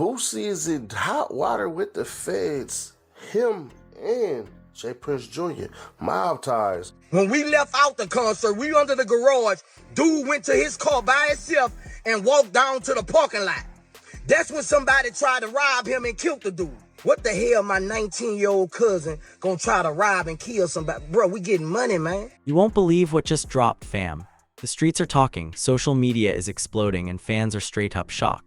Boosie is in hot water with the feds. Him and J. Prince Jr. Mob ties. When we left out the concert, we under the garage. Dude went to his car by himself and walked down to the parking lot. That's when somebody tried to rob him and killed the dude. What the hell my 19-year-old cousin gonna try to rob and kill somebody? Bro, we getting money, man. You won't believe what just dropped, fam. The streets are talking, social media is exploding, and fans are straight up shocked.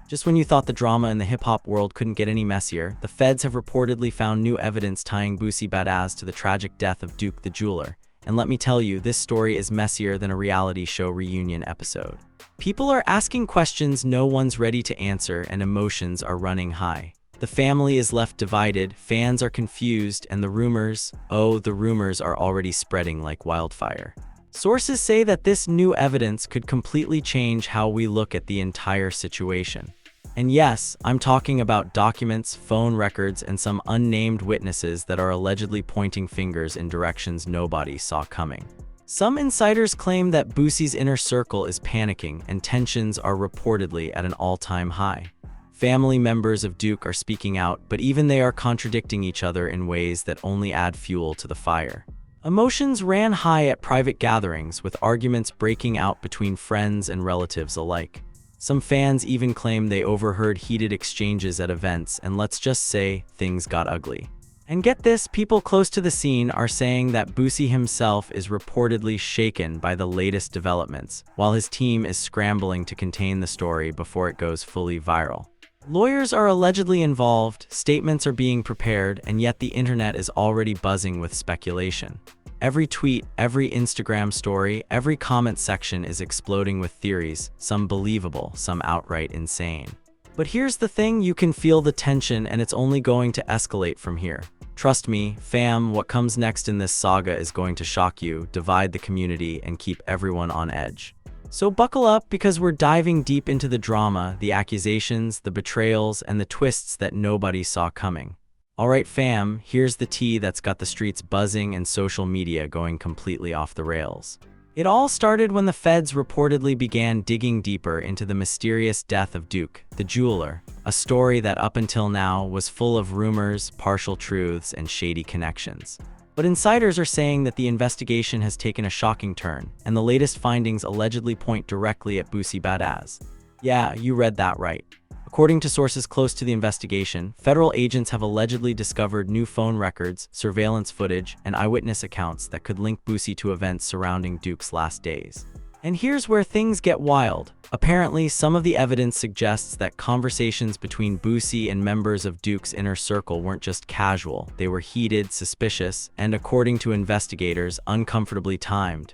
Just when you thought the drama in the hip-hop world couldn't get any messier, the feds have reportedly found new evidence tying Boosie Badazz to the tragic death of Duke the Jeweler. And let me tell you, this story is messier than a reality show reunion episode. People are asking questions no one's ready to answer, and emotions are running high. The family is left divided, fans are confused, and the rumors are already spreading like wildfire. Sources say that this new evidence could completely change how we look at the entire situation. And yes, I'm talking about documents, phone records, and some unnamed witnesses that are allegedly pointing fingers in directions nobody saw coming. Some insiders claim that Boosie's inner circle is panicking and tensions are reportedly at an all-time high. Family members of Duke are speaking out, but even they are contradicting each other in ways that only add fuel to the fire. Emotions ran high at private gatherings, with arguments breaking out between friends and relatives alike. Some fans even claim they overheard heated exchanges at events, and let's just say, things got ugly. And get this, people close to the scene are saying that Boosie himself is reportedly shaken by the latest developments, while his team is scrambling to contain the story before it goes fully viral. Lawyers are allegedly involved, statements are being prepared, and yet the internet is already buzzing with speculation. Every tweet, every Instagram story, every comment section is exploding with theories, some believable, some outright insane. But here's the thing, you can feel the tension and it's only going to escalate from here. Trust me, fam, what comes next in this saga is going to shock you, divide the community, and keep everyone on edge. So buckle up, because we're diving deep into the drama, the accusations, the betrayals, and the twists that nobody saw coming. Alright fam, here's the tea that's got the streets buzzing and social media going completely off the rails. It all started when the feds reportedly began digging deeper into the mysterious death of Duke, the jeweler, a story that up until now was full of rumors, partial truths, and shady connections. But insiders are saying that the investigation has taken a shocking turn, and the latest findings allegedly point directly at Boosie Badazz. Yeah, you read that right. According to sources close to the investigation, federal agents have allegedly discovered new phone records, surveillance footage, and eyewitness accounts that could link Boosie to events surrounding Duke's last days. And here's where things get wild. Apparently, some of the evidence suggests that conversations between Boosie and members of Duke's inner circle weren't just casual, they were heated, suspicious, and according to investigators, uncomfortably timed.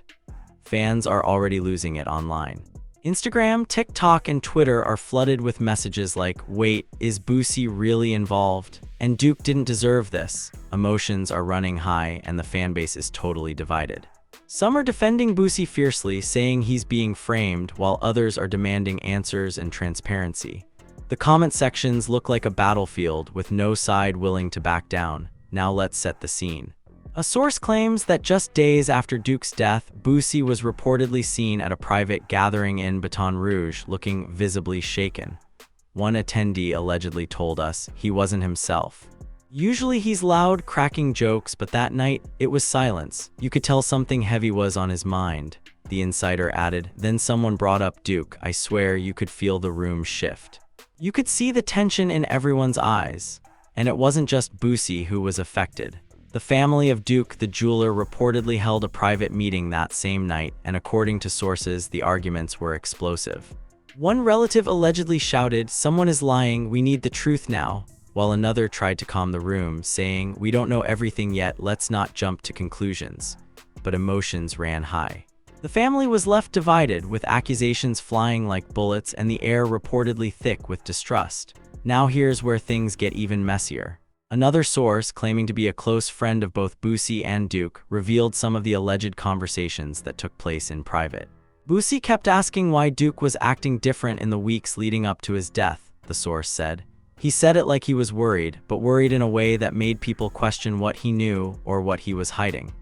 Fans are already losing it online. Instagram, TikTok, and Twitter are flooded with messages like, "Wait, is Boosie really involved?" and "Duke didn't deserve this." Emotions are running high and the fanbase is totally divided. Some are defending Boosie fiercely, saying he's being framed, while others are demanding answers and transparency. The comment sections look like a battlefield, with no side willing to back down. Now let's set the scene. A source claims that just days after Duke's death, Boosie was reportedly seen at a private gathering in Baton Rouge, looking visibly shaken. One attendee allegedly told us he wasn't himself. Usually he's loud, cracking jokes, but that night, it was silence. You could tell something heavy was on his mind. The insider added, then someone brought up Duke. I swear you could feel the room shift. You could see the tension in everyone's eyes. And it wasn't just Boosie who was affected. The family of Duke, the jeweler, reportedly held a private meeting that same night, and according to sources, the arguments were explosive. One relative allegedly shouted, "Someone is lying, we need the truth now," while another tried to calm the room, saying, "We don't know everything yet, let's not jump to conclusions." But emotions ran high. The family was left divided, with accusations flying like bullets and the air reportedly thick with distrust. Now here's where things get even messier. Another source, claiming to be a close friend of both Boosie and Duke, revealed some of the alleged conversations that took place in private. Boosie kept asking why Duke was acting different in the weeks leading up to his death, the source said. He said it like he was worried, but worried in a way that made people question what he knew or what he was hiding.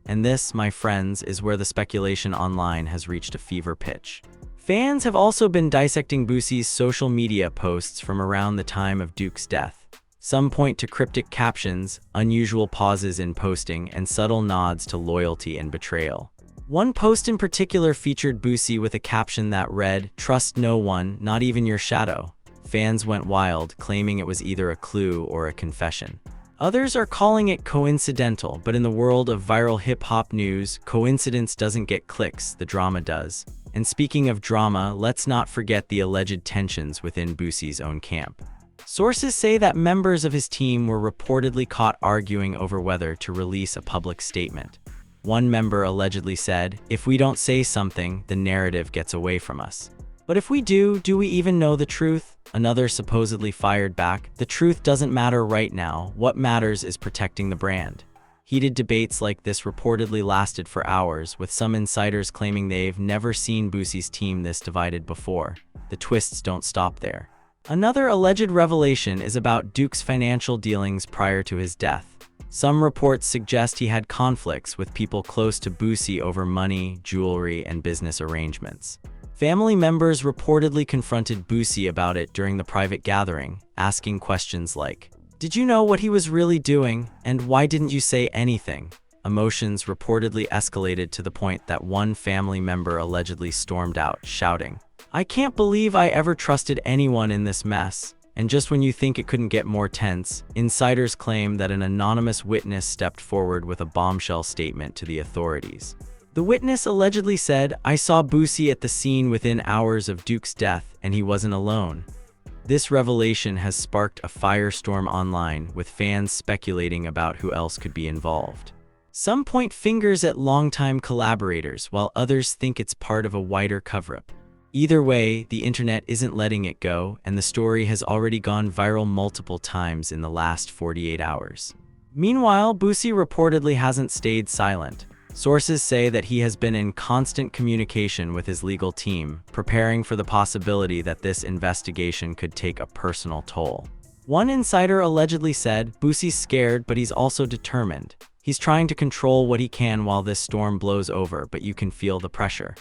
And this, my friends, is where the speculation online has reached a fever pitch. Fans have also been dissecting Boosie's social media posts from around the time of Duke's death. Some point to cryptic captions, unusual pauses in posting, and subtle nods to loyalty and betrayal. One post in particular featured Boosie with a caption that read, "Trust no one, not even your shadow." Fans went wild, claiming it was either a clue or a confession. Others are calling it coincidental, but in the world of viral hip-hop news, coincidence doesn't get clicks, the drama does. And speaking of drama, let's not forget the alleged tensions within Boosie's own camp. Sources say that members of his team were reportedly caught arguing over whether to release a public statement. One member allegedly said, "If we don't say something, the narrative gets away from us. But if we do we even know the truth?" Another supposedly fired back, "The truth doesn't matter right now. What matters is protecting the brand." Heated debates like this reportedly lasted for hours, with some insiders claiming they've never seen Boosie's team this divided before. The twists don't stop there. Another alleged revelation is about Duke's financial dealings prior to his death. Some reports suggest he had conflicts with people close to Boosie over money, jewelry, and business arrangements. Family members reportedly confronted Boosie about it during the private gathering, asking questions like, "Did you know what he was really doing? And why didn't you say anything?" Emotions reportedly escalated to the point that one family member allegedly stormed out, shouting, "I can't believe I ever trusted anyone in this mess." And just when you think it couldn't get more tense, insiders claim that an anonymous witness stepped forward with a bombshell statement to the authorities. The witness allegedly said, "I saw Boosie at the scene within hours of Duke's death, and he wasn't alone." This revelation has sparked a firestorm online, with fans speculating about who else could be involved. Some point fingers at longtime collaborators, while others think it's part of a wider cover-up. Either way, the internet isn't letting it go, and the story has already gone viral multiple times in the last 48 hours. Meanwhile, Boosie reportedly hasn't stayed silent. Sources say that he has been in constant communication with his legal team, preparing for the possibility that this investigation could take a personal toll. One insider allegedly said, "Boosie's scared, but he's also determined. He's trying to control what he can while this storm blows over, but you can feel the pressure."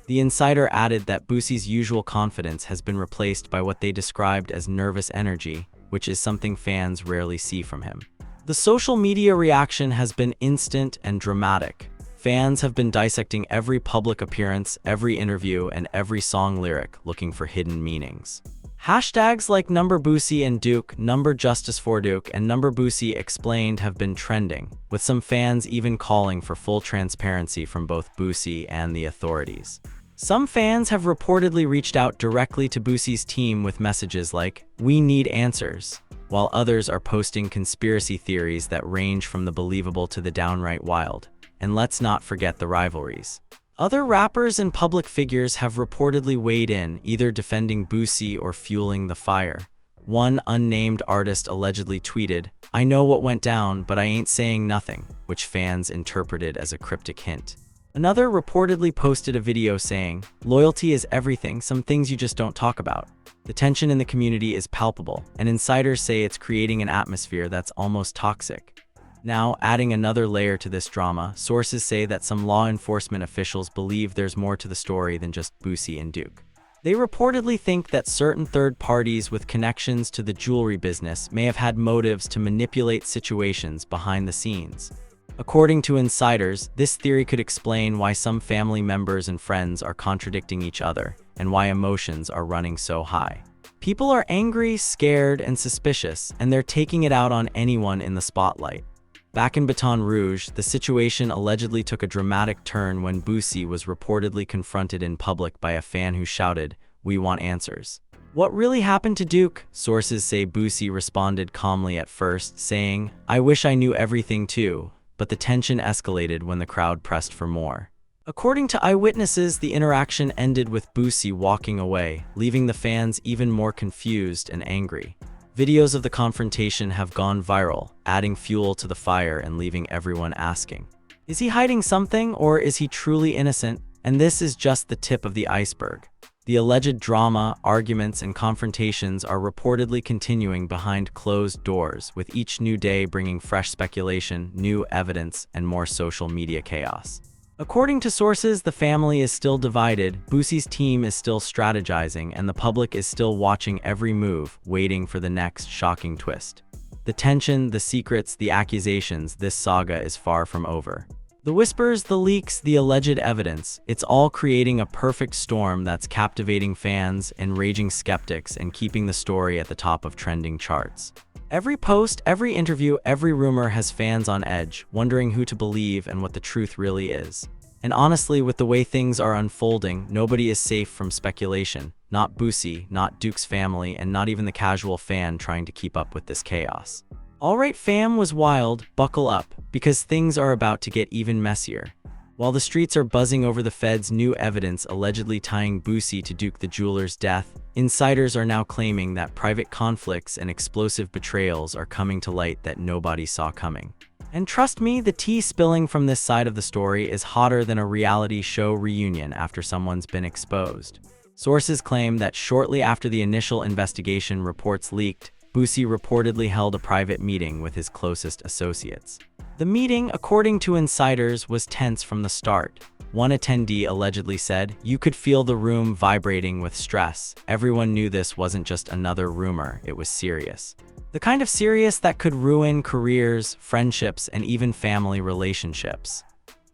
The insider added that Boosie's usual confidence has been replaced by what they described as nervous energy, which is something fans rarely see from him. The social media reaction has been instant and dramatic. Fans have been dissecting every public appearance, every interview, and every song lyric, looking for hidden meanings. Hashtags like #Boosie and Duke, #Justice for Duke, and #Boosie Explained have been trending, with some fans even calling for full transparency from both Boosie and the authorities. Some fans have reportedly reached out directly to Boosie's team with messages like, "We need answers," while others are posting conspiracy theories that range from the believable to the downright wild. And let's not forget the rivalries. Other rappers and public figures have reportedly weighed in, either defending Boosie or fueling the fire. One unnamed artist allegedly tweeted, "I know what went down, but I ain't saying nothing," which fans interpreted as a cryptic hint. Another reportedly posted a video saying, "Loyalty is everything, some things you just don't talk about." The tension in the community is palpable, and insiders say it's creating an atmosphere that's almost toxic. Now, adding another layer to this drama, sources say that some law enforcement officials believe there's more to the story than just Boosie and Duke. They reportedly think that certain third parties with connections to the jewelry business may have had motives to manipulate situations behind the scenes. According to insiders, this theory could explain why some family members and friends are contradicting each other, and why emotions are running so high. People are angry, scared, and suspicious, and they're taking it out on anyone in the spotlight. Back in Baton Rouge, the situation allegedly took a dramatic turn when Boosie was reportedly confronted in public by a fan who shouted, "We want answers." What really happened to Duke? Sources say Boosie responded calmly at first, saying, "I wish I knew everything too," but the tension escalated when the crowd pressed for more. According to eyewitnesses, the interaction ended with Boosie walking away, leaving the fans even more confused and angry. Videos of the confrontation have gone viral, adding fuel to the fire and leaving everyone asking, is he hiding something, or is he truly innocent? And this is just the tip of the iceberg. The alleged drama, arguments, and confrontations are reportedly continuing behind closed doors, with each new day bringing fresh speculation, new evidence, and more social media chaos. According to sources, the family is still divided, Boosie's team is still strategizing, and the public is still watching every move, waiting for the next shocking twist. The tension, the secrets, the accusations, this saga is far from over. The whispers, the leaks, the alleged evidence, it's all creating a perfect storm that's captivating fans, enraging skeptics, and keeping the story at the top of trending charts. Every post, every interview, every rumor has fans on edge, wondering who to believe and what the truth really is. And honestly, with the way things are unfolding, nobody is safe from speculation. Not Boosie, not Duke's family, and not even the casual fan trying to keep up with this chaos. Alright fam, was wild, buckle up, because things are about to get even messier. While the streets are buzzing over the feds' new evidence allegedly tying Boosie to Duke the jeweler's death, insiders are now claiming that private conflicts and explosive betrayals are coming to light that nobody saw coming. And trust me, the tea spilling from this side of the story is hotter than a reality show reunion after someone's been exposed. Sources claim that shortly after the initial investigation reports leaked, Boosie reportedly held a private meeting with his closest associates. The meeting, according to insiders, was tense from the start. One attendee allegedly said, "You could feel the room vibrating with stress. Everyone knew this wasn't just another rumor, it was serious. The kind of serious that could ruin careers, friendships, and even family relationships."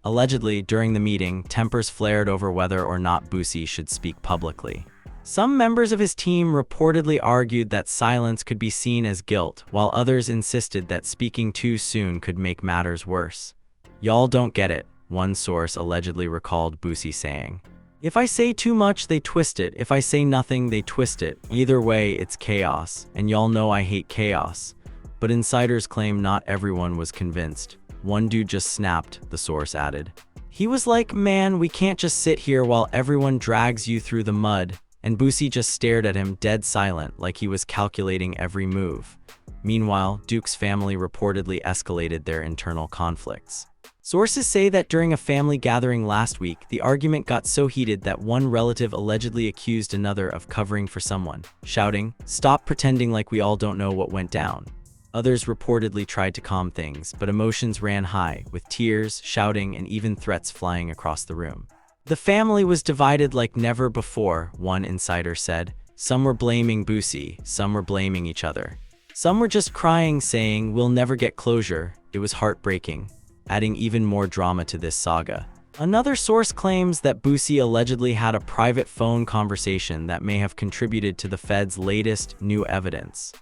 Allegedly, during the meeting, tempers flared over whether or not Boosie should speak publicly. Some members of his team reportedly argued that silence could be seen as guilt, while others insisted that speaking too soon could make matters worse. "Y'all don't get it," one source allegedly recalled Boosie saying. "If I say too much, they twist it. If I say nothing, they twist it. Either way, it's chaos, and y'all know I hate chaos." But insiders claim not everyone was convinced. "One dude just snapped," the source added. "He was like, 'Man, we can't just sit here while everyone drags you through the mud.' And Boosie just stared at him dead silent, like he was calculating every move." Meanwhile, Duke's family reportedly escalated their internal conflicts. Sources say that during a family gathering last week, the argument got so heated that one relative allegedly accused another of covering for someone, shouting, "Stop pretending like we all don't know what went down." Others reportedly tried to calm things, but emotions ran high, with tears, shouting, and even threats flying across the room. "The family was divided like never before," one insider said. "Some were blaming Boosie, some were blaming each other. Some were just crying, saying, 'We'll never get closure.' It was heartbreaking," adding even more drama to this saga. Another source claims that Boosie allegedly had a private phone conversation that may have contributed to the feds' latest new evidence.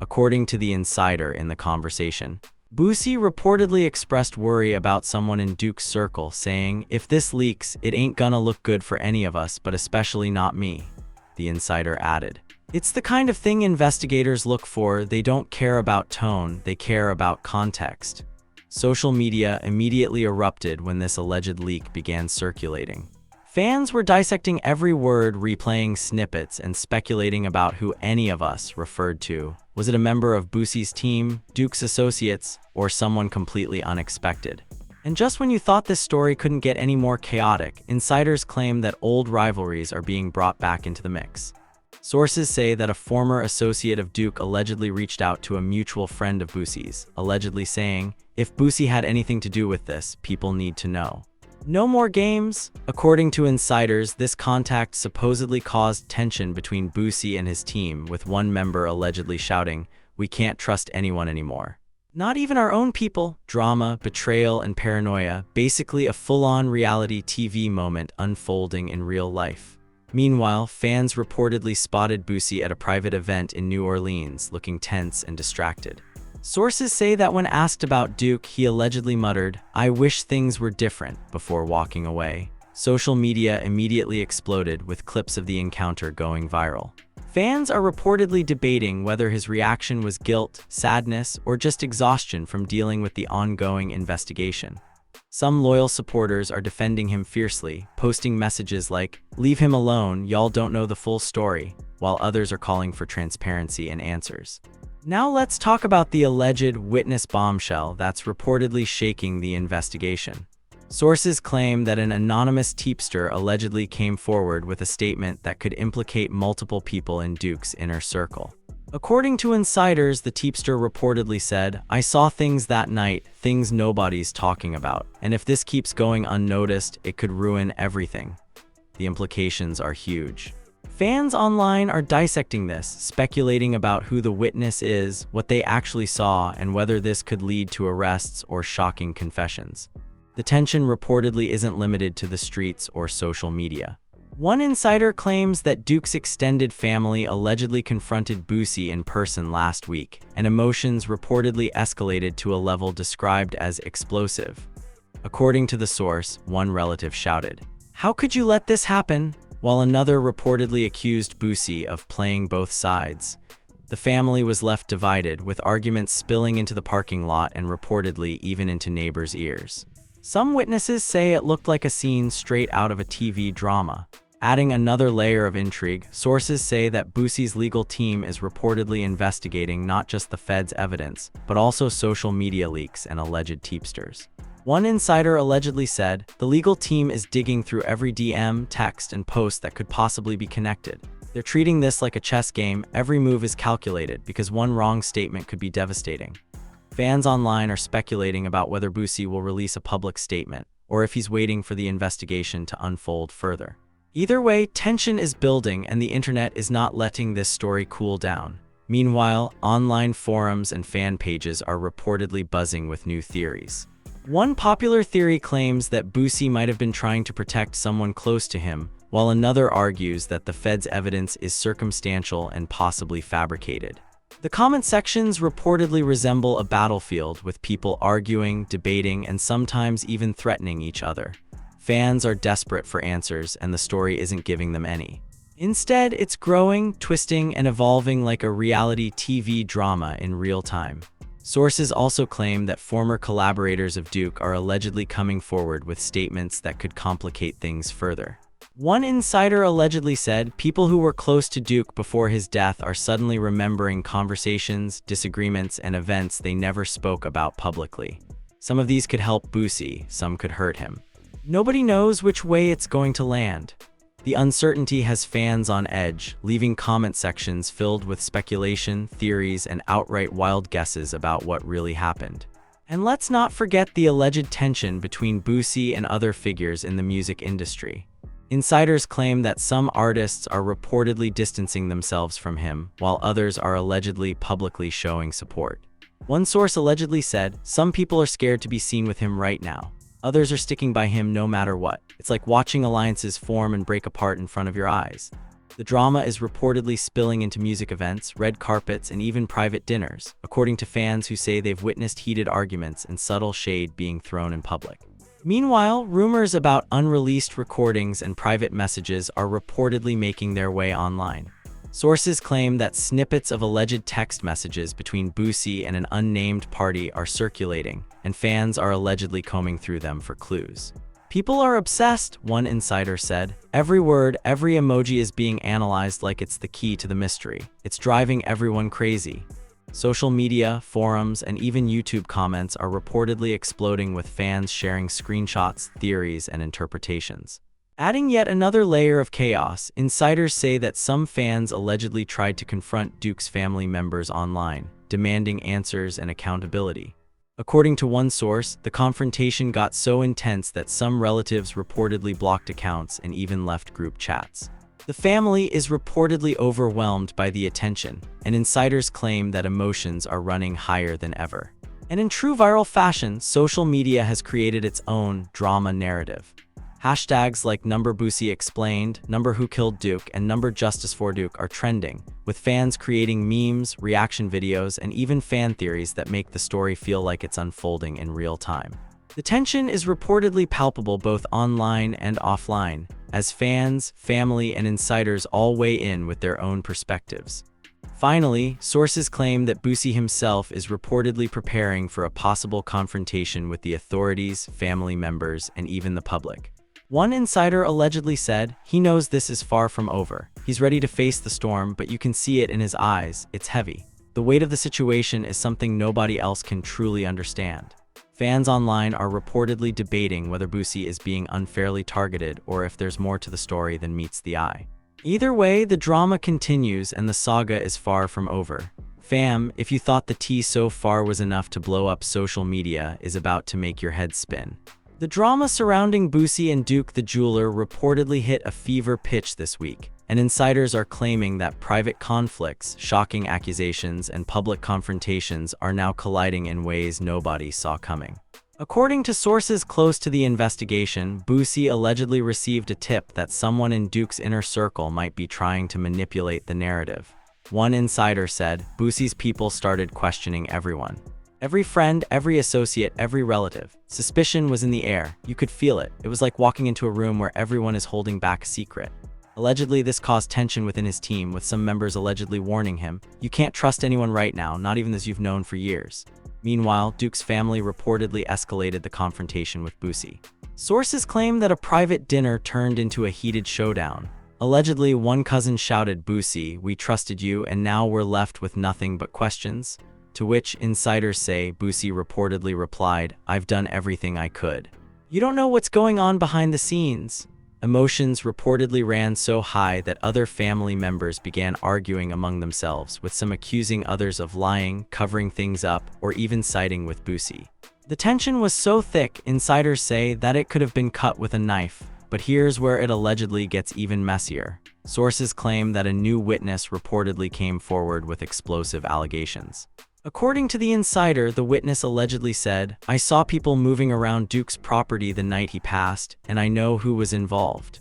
According to the insider in the conversation, Boosie reportedly expressed worry about someone in Duke's circle, saying, "If this leaks, it ain't gonna look good for any of us, but especially not me," the insider added. "It's the kind of thing investigators look for. They don't care about tone, they care about context." Social media immediately erupted when this alleged leak began circulating. Fans were dissecting every word, replaying snippets, and speculating about who any of us referred to. Was it a member of Boosie's team, Duke's associates, or someone completely unexpected? And just when you thought this story couldn't get any more chaotic, insiders claim that old rivalries are being brought back into the mix. Sources say that a former associate of Duke allegedly reached out to a mutual friend of Boosie's, allegedly saying, "If Boosie had anything to do with this, people need to know." No more games. According to insiders, this contact supposedly caused tension between Boosie and his team, with one member allegedly shouting, "We can't trust anyone anymore. Not even our own people." Drama, betrayal, and paranoia, basically a full-on reality TV moment unfolding in real life. Meanwhile, fans reportedly spotted Boosie at a private event in New Orleans, looking tense and distracted. Sources say that when asked about Duke, he allegedly muttered, "I wish things were different," before walking away. Social media immediately exploded, with clips of the encounter going viral. Fans are reportedly debating whether his reaction was guilt, sadness, or just exhaustion from dealing with the ongoing investigation. Some loyal supporters are defending him fiercely, posting messages like, "Leave him alone, y'all don't know the full story," while others are calling for transparency and answers. Now let's talk about the alleged witness bombshell that's reportedly shaking the investigation. Sources claim that an anonymous tipster allegedly came forward with a statement that could implicate multiple people in Duke's inner circle. According to insiders, the teepster reportedly said, "I saw things that night, things nobody's talking about, and if this keeps going unnoticed, it could ruin everything." The implications are huge. Fans online are dissecting this, speculating about who the witness is, what they actually saw, and whether this could lead to arrests or shocking confessions. The tension reportedly isn't limited to the streets or social media. One insider claims that Duke's extended family allegedly confronted Boosie in person last week, and emotions reportedly escalated to a level described as explosive. According to the source, one relative shouted, "How could you let this happen?" while another reportedly accused Boosie of playing both sides. The family was left divided, with arguments spilling into the parking lot and reportedly even into neighbors' ears. Some witnesses say it looked like a scene straight out of a TV drama. Adding another layer of intrigue, sources say that Boosie's legal team is reportedly investigating not just the Fed's evidence, but also social media leaks and alleged teepsters. One insider allegedly said, "The legal team is digging through every DM, text, and post that could possibly be connected. They're treating this like a chess game. Every move is calculated because one wrong statement could be devastating." Fans online are speculating about whether Boosie will release a public statement, or if he's waiting for the investigation to unfold further. Either way, tension is building and the internet is not letting this story cool down. Meanwhile, online forums and fan pages are reportedly buzzing with new theories. One popular theory claims that Boosie might have been trying to protect someone close to him, while another argues that the Fed's evidence is circumstantial and possibly fabricated. The comment sections reportedly resemble a battlefield, with people arguing, debating, and sometimes even threatening each other. Fans are desperate for answers, and the story isn't giving them any. Instead, it's growing, twisting, and evolving like a reality TV drama in real time. Sources also claim that former collaborators of Duke are allegedly coming forward with statements that could complicate things further. One insider allegedly said people who were close to Duke before his death are suddenly remembering conversations, disagreements, and events they never spoke about publicly. Some of these could help Boosie, some could hurt him. Nobody knows which way it's going to land. The uncertainty has fans on edge, leaving comment sections filled with speculation, theories, and outright wild guesses about what really happened. And let's not forget the alleged tension between Boosie and other figures in the music industry. Insiders claim that some artists are reportedly distancing themselves from him, while others are allegedly publicly showing support. One source allegedly said, "Some people are scared to be seen with him right now. Others are sticking by him no matter what. It's like watching alliances form and break apart in front of your eyes." The drama is reportedly spilling into music events, red carpets, and even private dinners, according to fans who say they've witnessed heated arguments and subtle shade being thrown in public. Meanwhile, rumors about unreleased recordings and private messages are reportedly making their way online. Sources claim that snippets of alleged text messages between Boosie and an unnamed party are circulating, and fans are allegedly combing through them for clues. "People are obsessed," one insider said. "Every word, every emoji is being analyzed like it's the key to the mystery. It's driving everyone crazy." Social media, forums, and even YouTube comments are reportedly exploding with fans sharing screenshots, theories, and interpretations. Adding yet another layer of chaos, insiders say that some fans allegedly tried to confront Duke's family members online, demanding answers and accountability. According to one source, the confrontation got so intense that some relatives reportedly blocked accounts and even left group chats. The family is reportedly overwhelmed by the attention, and insiders claim that emotions are running higher than ever. And in true viral fashion, social media has created its own drama narrative. Hashtags like #Boosie Explained, #Who Killed Duke, and #Justice for Duke are trending, with fans creating memes, reaction videos, and even fan theories that make the story feel like it's unfolding in real time. The tension is reportedly palpable both online and offline, as fans, family, and insiders all weigh in with their own perspectives. Finally, sources claim that Boosie himself is reportedly preparing for a possible confrontation with the authorities, family members, and even the public. One insider allegedly said, "He knows this is far from over. He's ready to face the storm, but you can see it in his eyes. It's heavy. The weight of the situation is something nobody else can truly understand." Fans online are reportedly debating whether Boosie is being unfairly targeted or if there's more to the story than meets the eye. Either way, the drama continues and the saga is far from over. Fam, if you thought the tea so far was enough to blow up social media, is about to make your head spin. The drama surrounding Boosie and Duke the jeweler reportedly hit a fever pitch this week, and insiders are claiming that private conflicts, shocking accusations, and public confrontations are now colliding in ways nobody saw coming. According to sources close to the investigation, Boosie allegedly received a tip that someone in Duke's inner circle might be trying to manipulate the narrative. One insider said, Boosie's people started questioning everyone. Every friend, every associate, every relative. Suspicion was in the air. You could feel it. It was like walking into a room where everyone is holding back a secret. Allegedly, this caused tension within his team, with some members allegedly warning him, "You can't trust anyone right now, not even those you've known for years." Meanwhile, Duke's family reportedly escalated the confrontation with Boosie. Sources claim that a private dinner turned into a heated showdown. Allegedly, one cousin shouted, "Boosie, we trusted you, and now we're left with nothing but questions?" To which insiders say Boosie reportedly replied, "I've done everything I could." You don't know what's going on behind the scenes. Emotions reportedly ran so high that other family members began arguing among themselves, with some accusing others of lying, covering things up, or even siding with Boosie. The tension was so thick, insiders say, that it could have been cut with a knife. But here's where it allegedly gets even messier. Sources claim that a new witness reportedly came forward with explosive allegations. According to the insider, the witness allegedly said, "I saw people moving around Duke's property the night he passed, and I know who was involved."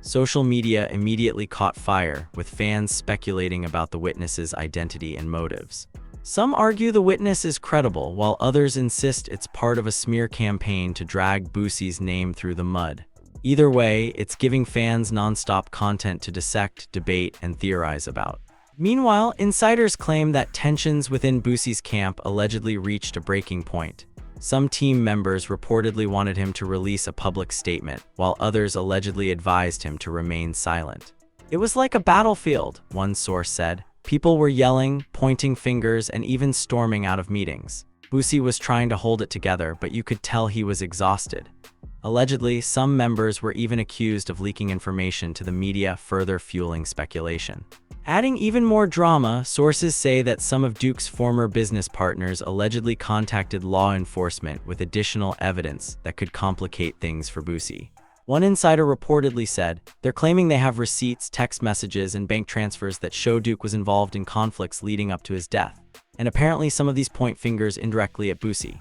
Social media immediately caught fire, with fans speculating about the witness's identity and motives. Some argue the witness is credible, while others insist it's part of a smear campaign to drag Boosie's name through the mud. Either way, it's giving fans non-stop content to dissect, debate, and theorize about. Meanwhile, insiders claim that tensions within Boosie's camp allegedly reached a breaking point. Some team members reportedly wanted him to release a public statement, while others allegedly advised him to remain silent. "It was like a battlefield," one source said. "People were yelling, pointing fingers, and even storming out of meetings. Boosie was trying to hold it together, but you could tell he was exhausted." Allegedly, some members were even accused of leaking information to the media, further fueling speculation. Adding even more drama, sources say that some of Duke's former business partners allegedly contacted law enforcement with additional evidence that could complicate things for Boosie. One insider reportedly said, "They're claiming they have receipts, text messages, and bank transfers that show Duke was involved in conflicts leading up to his death. And apparently some of these point fingers indirectly at Boosie."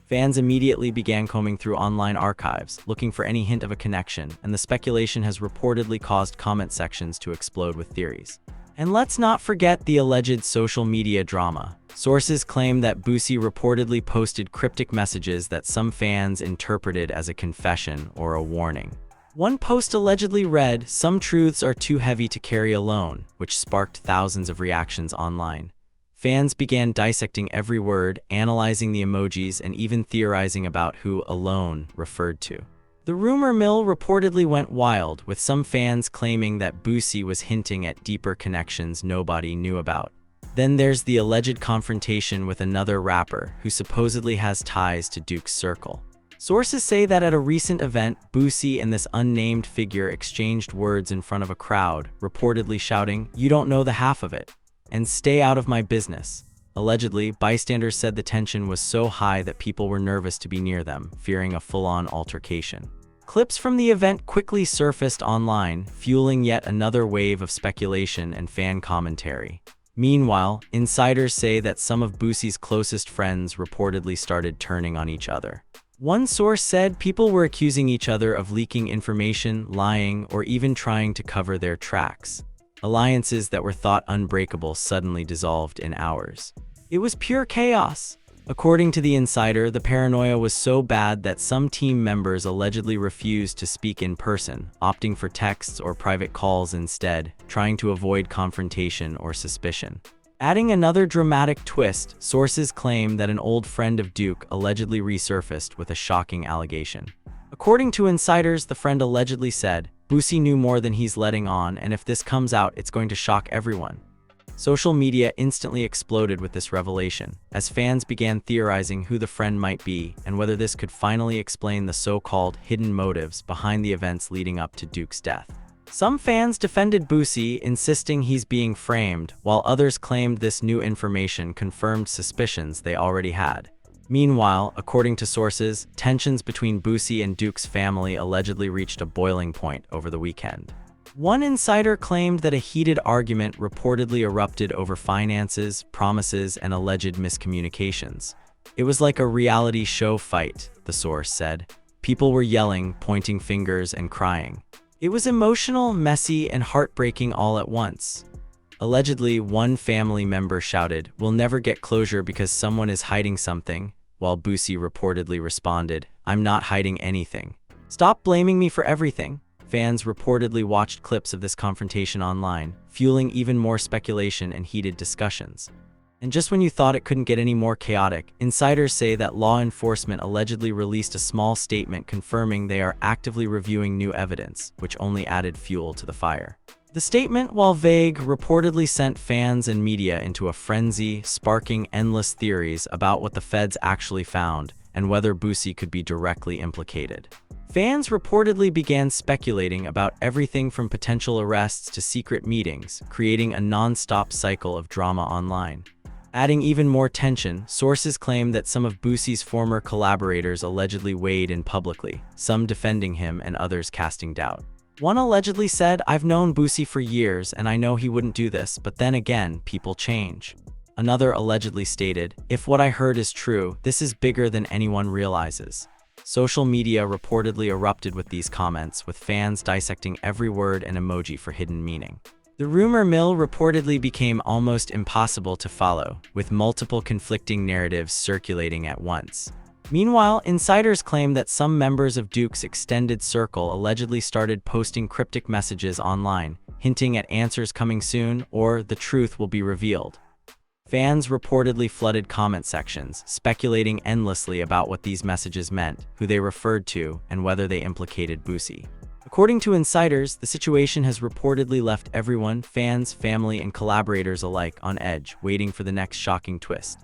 Fans immediately began combing through online archives, looking for any hint of a connection, and the speculation has reportedly caused comment sections to explode with theories. And let's not forget the alleged social media drama. Sources claim that Boosie reportedly posted cryptic messages that some fans interpreted as a confession or a warning. One post allegedly read, "Some truths are too heavy to carry alone," which sparked thousands of reactions online. Fans began dissecting every word, analyzing the emojis, and even theorizing about who "alone" referred to. The rumor mill reportedly went wild, with some fans claiming that Boosie was hinting at deeper connections nobody knew about. Then there's the alleged confrontation with another rapper who supposedly has ties to Duke's circle. Sources say that at a recent event, Boosie and this unnamed figure exchanged words in front of a crowd, reportedly shouting, "You don't know the half of it," and "Stay out of my business." Allegedly, bystanders said the tension was so high that people were nervous to be near them, fearing a full-on altercation. Clips from the event quickly surfaced online, fueling yet another wave of speculation and fan commentary. Meanwhile, insiders say that some of Boosie's closest friends reportedly started turning on each other. One source said people were accusing each other of leaking information, lying, or even trying to cover their tracks. Alliances that were thought unbreakable suddenly dissolved in hours. It was pure chaos. According to the insider, the paranoia was so bad that some team members allegedly refused to speak in person, opting for texts or private calls instead, trying to avoid confrontation or suspicion. Adding another dramatic twist, sources claim that an old friend of Duke allegedly resurfaced with a shocking allegation. According to insiders, the friend allegedly said, "Boosie knew more than he's letting on, and if this comes out, it's going to shock everyone." Social media instantly exploded with this revelation, as fans began theorizing who the friend might be and whether this could finally explain the so-called hidden motives behind the events leading up to Duke's death. Some fans defended Boosie, insisting he's being framed, while others claimed this new information confirmed suspicions they already had. Meanwhile, according to sources, tensions between Boosie and Duke's family allegedly reached a boiling point over the weekend. One insider claimed that a heated argument reportedly erupted over finances, promises, and alleged miscommunications. It was like a reality show fight, the source said. People were yelling, pointing fingers, and crying. It was emotional, messy, and heartbreaking all at once. Allegedly, one family member shouted, "We'll never get closure because someone is hiding something," while Boosie reportedly responded, "I'm not hiding anything. Stop blaming me for everything." Fans reportedly watched clips of this confrontation online, fueling even more speculation and heated discussions. And just when you thought it couldn't get any more chaotic, insiders say that law enforcement allegedly released a small statement confirming they are actively reviewing new evidence, which only added fuel to the fire. The statement, while vague, reportedly sent fans and media into a frenzy, sparking endless theories about what the feds actually found and whether Boosie could be directly implicated. Fans reportedly began speculating about everything from potential arrests to secret meetings, creating a non-stop cycle of drama online. Adding even more tension, sources claim that some of Boosie's former collaborators allegedly weighed in publicly, some defending him and others casting doubt. One allegedly said, "I've known Boosie for years and I know he wouldn't do this, but then again, people change." Another allegedly stated, "If what I heard is true, this is bigger than anyone realizes." Social media reportedly erupted with these comments, with fans dissecting every word and emoji for hidden meaning. The rumor mill reportedly became almost impossible to follow, with multiple conflicting narratives circulating at once. Meanwhile, insiders claim that some members of Duke's extended circle allegedly started posting cryptic messages online, hinting at answers coming soon or the truth will be revealed. Fans reportedly flooded comment sections, speculating endlessly about what these messages meant, who they referred to, and whether they implicated Boosie. According to insiders, the situation has reportedly left everyone, fans, family, and collaborators alike, on edge, waiting for the next shocking twist.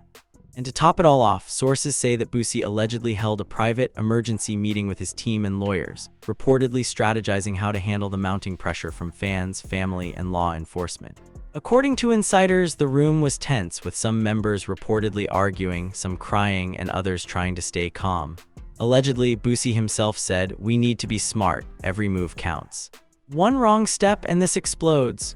And to top it all off, sources say that Boosie allegedly held a private, emergency meeting with his team and lawyers, reportedly strategizing how to handle the mounting pressure from fans, family, and law enforcement. According to insiders, the room was tense, with some members reportedly arguing, some crying, and others trying to stay calm. Allegedly, Boosie himself said, "We need to be smart, every move counts. One wrong step and this explodes."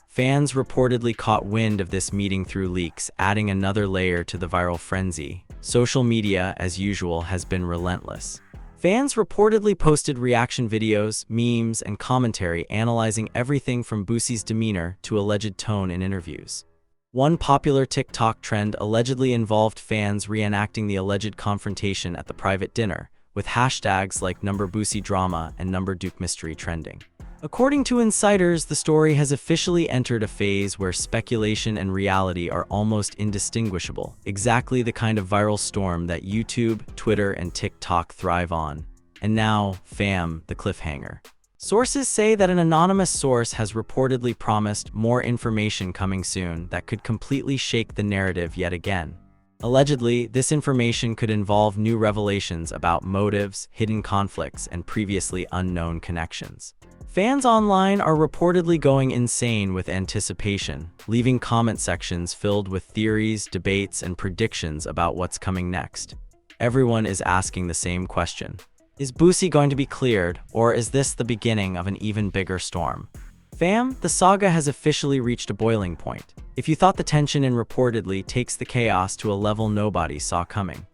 Fans reportedly caught wind of this meeting through leaks, adding another layer to the viral frenzy. Social media, as usual, has been relentless. Fans reportedly posted reaction videos, memes, and commentary analyzing everything from Boosie's demeanor to alleged tone in interviews. One popular TikTok trend allegedly involved fans reenacting the alleged confrontation at the private dinner, with hashtags like #BoosieDrama and #DukeMystery trending. According to insiders, the story has officially entered a phase where speculation and reality are almost indistinguishable, exactly the kind of viral storm that YouTube, Twitter, and TikTok thrive on. And now, fam, the cliffhanger. Sources say that an anonymous source has reportedly promised more information coming soon that could completely shake the narrative yet again. Allegedly, this information could involve new revelations about motives, hidden conflicts, and previously unknown connections. Fans online are reportedly going insane with anticipation, leaving comment sections filled with theories, debates, and predictions about what's coming next. Everyone is asking the same question. Is Boosie going to be cleared, or is this the beginning of an even bigger storm? Fam, the saga has officially reached a boiling point. If you thought the tension in reportedly takes the chaos to a level nobody saw coming.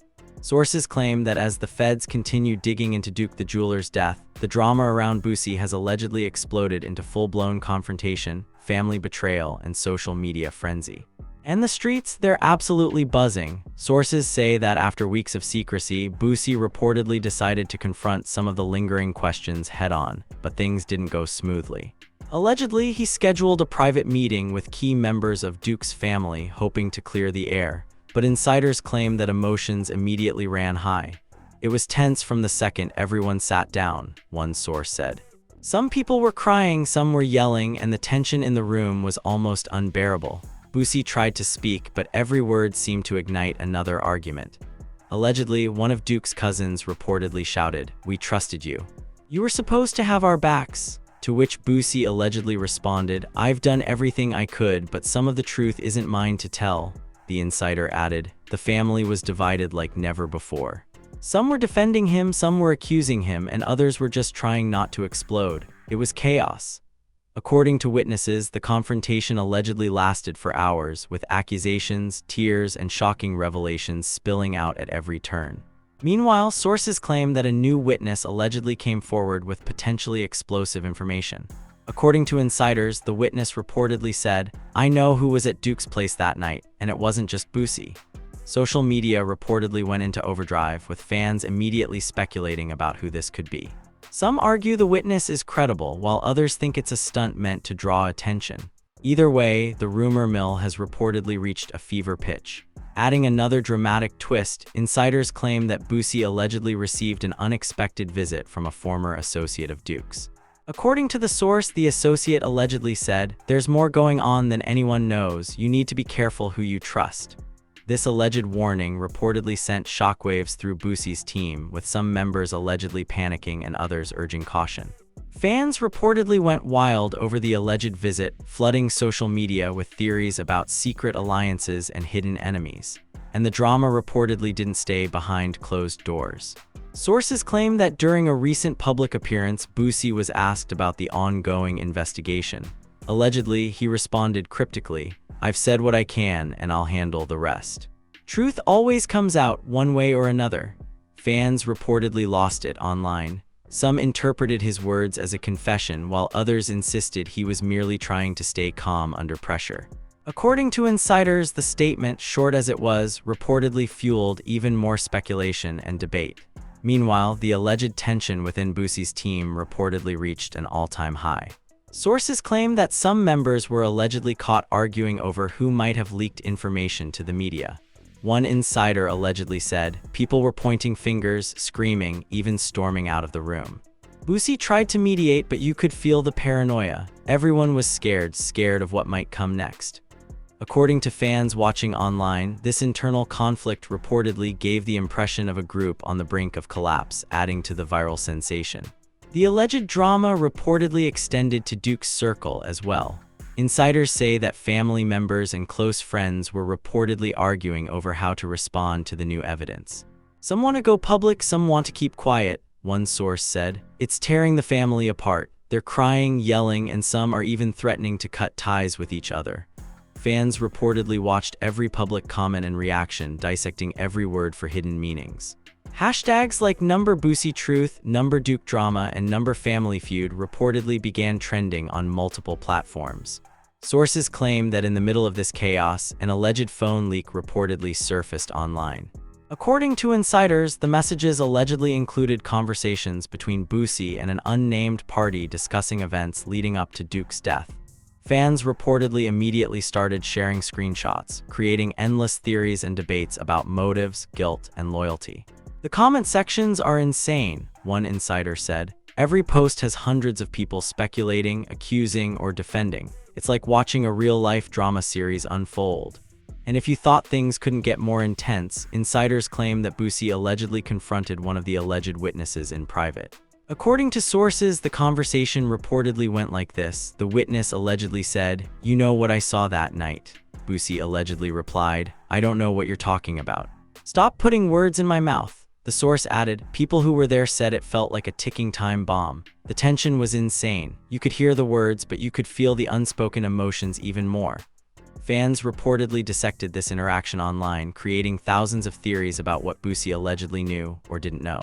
Sources claim that as the feds continue digging into Duke the Jeweler's death, the drama around Boosie has allegedly exploded into full-blown confrontation, family betrayal, and social media frenzy. And the streets, they're absolutely buzzing. Sources say that after weeks of secrecy, Boosie reportedly decided to confront some of the lingering questions head-on, but things didn't go smoothly. Allegedly, he scheduled a private meeting with key members of Duke's family, hoping to clear the air. But insiders claim that emotions immediately ran high. It was tense from the second everyone sat down, one source said. Some people were crying, some were yelling, and the tension in the room was almost unbearable. Boosie tried to speak, but every word seemed to ignite another argument. Allegedly, one of Duke's cousins reportedly shouted, "We trusted you. You were supposed to have our backs." To which Boosie allegedly responded, "I've done everything I could, but some of the truth isn't mine to tell." The insider added, "The family was divided like never before. Some were defending him, some were accusing him, and others were just trying not to explode. It was chaos." According to witnesses, the confrontation allegedly lasted for hours, with accusations, tears, and shocking revelations spilling out at every turn. Meanwhile, sources claim that a new witness allegedly came forward with potentially explosive information. According to insiders, the witness reportedly said, "I know who was at Duke's place that night, and it wasn't just Boosie." Social media reportedly went into overdrive, with fans immediately speculating about who this could be. Some argue the witness is credible, while others think it's a stunt meant to draw attention. Either way, the rumor mill has reportedly reached a fever pitch. Adding another dramatic twist, insiders claim that Boosie allegedly received an unexpected visit from a former associate of Duke's. According to the source, the associate allegedly said, "There's more going on than anyone knows. You need to be careful who you trust." This alleged warning reportedly sent shockwaves through Boosie's team, with some members allegedly panicking and others urging caution. Fans reportedly went wild over the alleged visit, flooding social media with theories about secret alliances and hidden enemies. And the drama reportedly didn't stay behind closed doors. Sources claim that during a recent public appearance, Boosie was asked about the ongoing investigation. Allegedly, he responded cryptically, "I've said what I can, and I'll handle the rest." Truth always comes out one way or another. Fans reportedly lost it online. Some interpreted his words as a confession, while others insisted he was merely trying to stay calm under pressure. According to insiders, the statement, short as it was, reportedly fueled even more speculation and debate. Meanwhile, the alleged tension within Boosie's team reportedly reached an all-time high. Sources claim that some members were allegedly caught arguing over who might have leaked information to the media. One insider allegedly said, "People were pointing fingers, screaming, even storming out of the room." Boosie tried to mediate, but you could feel the paranoia. Everyone was scared of what might come next. According to fans watching online, this internal conflict reportedly gave the impression of a group on the brink of collapse, adding to the viral sensation. The alleged drama reportedly extended to Duke's circle as well. Insiders say that family members and close friends were reportedly arguing over how to respond to the new evidence. "Some want to go public, some want to keep quiet," one source said. "It's tearing the family apart. They're crying, yelling, and some are even threatening to cut ties with each other." Fans reportedly watched every public comment and reaction, dissecting every word for hidden meanings. Hashtags like #BoosieTruth, #DukeDrama, and #FamilyFeud reportedly began trending on multiple platforms. Sources claim that in the middle of this chaos, an alleged phone leak reportedly surfaced online. According to insiders, the messages allegedly included conversations between Boosie and an unnamed party discussing events leading up to Duke's death. Fans reportedly immediately started sharing screenshots, creating endless theories and debates about motives, guilt, and loyalty. "The comment sections are insane," one insider said. "Every post has hundreds of people speculating, accusing, or defending. It's like watching a real-life drama series unfold." And if you thought things couldn't get more intense, insiders claim that Boosie allegedly confronted one of the alleged witnesses in private. According to sources, the conversation reportedly went like this. The witness allegedly said, "You know what I saw that night?" Boosie allegedly replied, "I don't know what you're talking about. Stop putting words in my mouth." The source added, "People who were there said it felt like a ticking time bomb. The tension was insane. You could hear the words, but you could feel the unspoken emotions even more." Fans reportedly dissected this interaction online, creating thousands of theories about what Boosie allegedly knew or didn't know.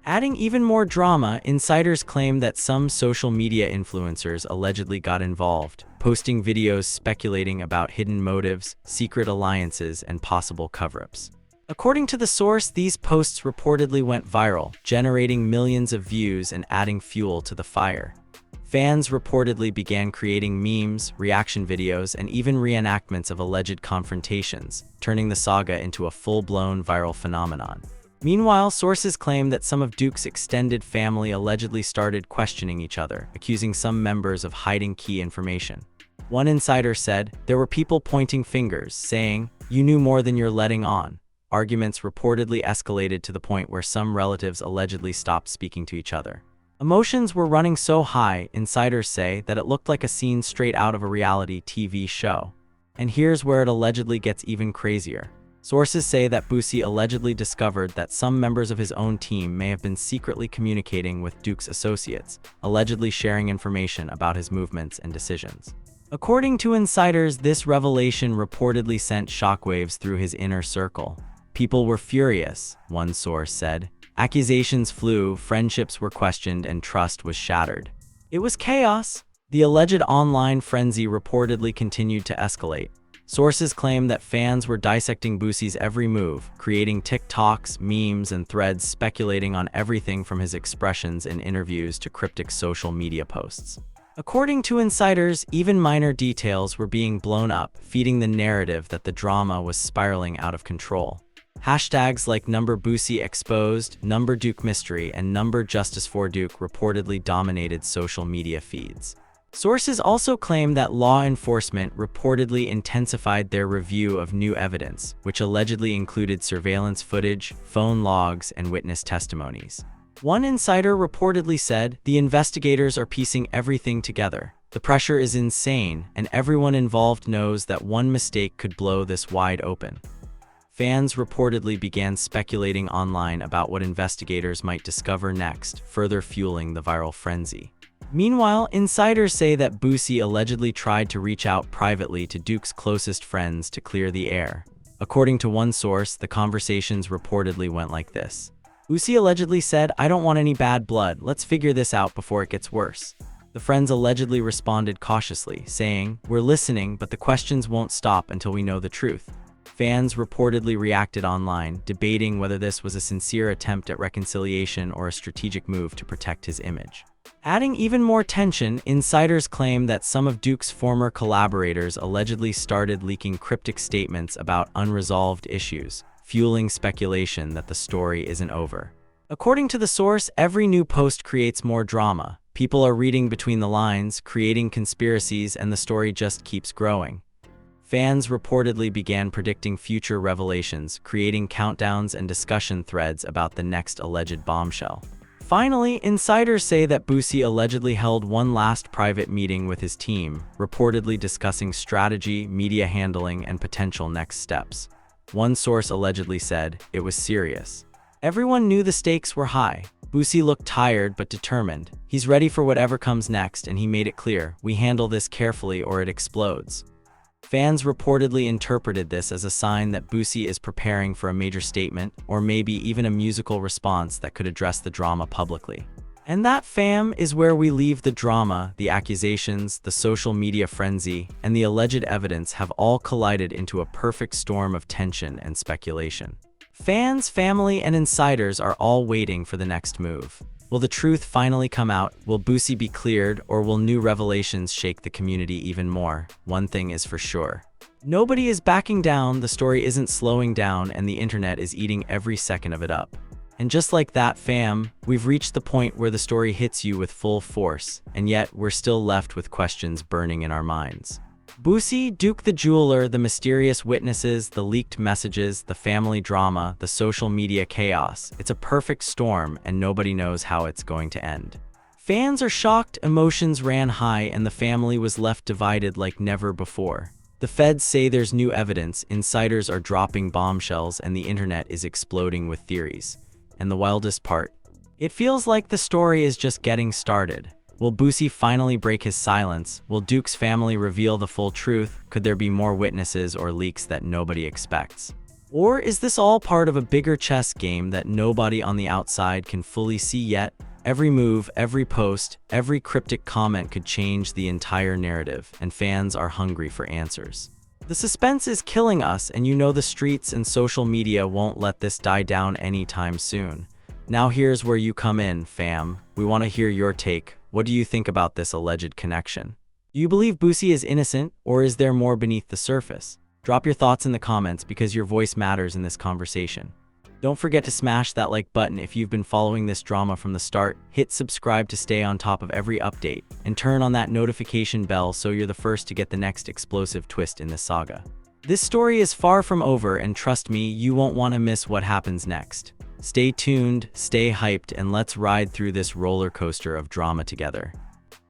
Adding even more drama, insiders claim that some social media influencers allegedly got involved, posting videos speculating about hidden motives, secret alliances, and possible cover-ups. According to the source, these posts reportedly went viral, generating millions of views and adding fuel to the fire. Fans reportedly began creating memes, reaction videos, and even reenactments of alleged confrontations, turning the saga into a full-blown viral phenomenon. Meanwhile, sources claim that some of Duke's extended family allegedly started questioning each other, accusing some members of hiding key information. One insider said, "There were people pointing fingers, saying, 'You knew more than you're letting on.'" Arguments reportedly escalated to the point where some relatives allegedly stopped speaking to each other. Emotions were running so high, insiders say, that it looked like a scene straight out of a reality TV show. And here's where it allegedly gets even crazier. Sources say that Boosie allegedly discovered that some members of his own team may have been secretly communicating with Duke's associates, allegedly sharing information about his movements and decisions. According to insiders, this revelation reportedly sent shockwaves through his inner circle. People were furious, one source said. Accusations flew, friendships were questioned, and trust was shattered. It was chaos. The alleged online frenzy reportedly continued to escalate. Sources claim that fans were dissecting Boosie's every move, creating TikToks, memes, and threads speculating on everything from his expressions in interviews to cryptic social media posts. According to insiders, even minor details were being blown up, feeding the narrative that the drama was spiraling out of control. Hashtags like #Boosie exposed, #Duke mystery, and #Justice for Duke reportedly dominated social media feeds. Sources also claim that law enforcement reportedly intensified their review of new evidence, which allegedly included surveillance footage, phone logs, and witness testimonies. One insider reportedly said, "The investigators are piecing everything together. The pressure is insane, and everyone involved knows that one mistake could blow this wide open." Fans reportedly began speculating online about what investigators might discover next, further fueling the viral frenzy. Meanwhile, insiders say that Boosie allegedly tried to reach out privately to Duke's closest friends to clear the air. According to one source, the conversations reportedly went like this. Boosie allegedly said, "I don't want any bad blood, let's figure this out before it gets worse." The friends allegedly responded cautiously, saying, "We're listening, but the questions won't stop until we know the truth." Fans reportedly reacted online, debating whether this was a sincere attempt at reconciliation or a strategic move to protect his image. Adding even more tension, insiders claim that some of Duke's former collaborators allegedly started leaking cryptic statements about unresolved issues, fueling speculation that the story isn't over. According to the source, every new post creates more drama. People are reading between the lines, creating conspiracies, and the story just keeps growing. Fans reportedly began predicting future revelations, creating countdowns and discussion threads about the next alleged bombshell. Finally, insiders say that Boosie allegedly held one last private meeting with his team, reportedly discussing strategy, media handling, and potential next steps. One source allegedly said, "It was serious. Everyone knew the stakes were high. Boosie looked tired but determined. He's ready for whatever comes next, and he made it clear, we handle this carefully or it explodes." Fans reportedly interpreted this as a sign that Boosie is preparing for a major statement, or maybe even a musical response that could address the drama publicly. And that, fam, is where we leave the drama. The accusations, the social media frenzy, and the alleged evidence have all collided into a perfect storm of tension and speculation. Fans, family, and insiders are all waiting for the next move. Will the truth finally come out? Will Boosie be cleared, or will new revelations shake the community even more? One thing is for sure. Nobody is backing down, the story isn't slowing down, and the internet is eating every second of it up. And just like that, fam, we've reached the point where the story hits you with full force, and yet we're still left with questions burning in our minds. Boosie, Duke the jeweler, the mysterious witnesses, the leaked messages, the family drama, the social media chaos. It's a perfect storm, and nobody knows how it's going to end. Fans are shocked, emotions ran high, and the family was left divided like never before. The feds say there's new evidence, insiders are dropping bombshells, and the internet is exploding with theories. And the wildest part, it feels like the story is just getting started. Will Boosie finally break his silence? Will Duke's family reveal the full truth? Could there be more witnesses or leaks that nobody expects? Or is this all part of a bigger chess game that nobody on the outside can fully see yet? Every move, every post, every cryptic comment could change the entire narrative, and fans are hungry for answers. The suspense is killing us, and you know the streets and social media won't let this die down anytime soon. Now here's where you come in, fam. We want to hear your take. What do you think about this alleged connection? Do you believe Boosie is innocent, or is there more beneath the surface? Drop your thoughts in the comments because your voice matters in this conversation. Don't forget to smash that like button if you've been following this drama from the start. Hit subscribe to stay on top of every update, and turn on that notification bell so you're the first to get the next explosive twist in this saga. This story is far from over, and trust me, you won't want to miss what happens next. Stay tuned, stay hyped, and let's ride through this roller coaster of drama together.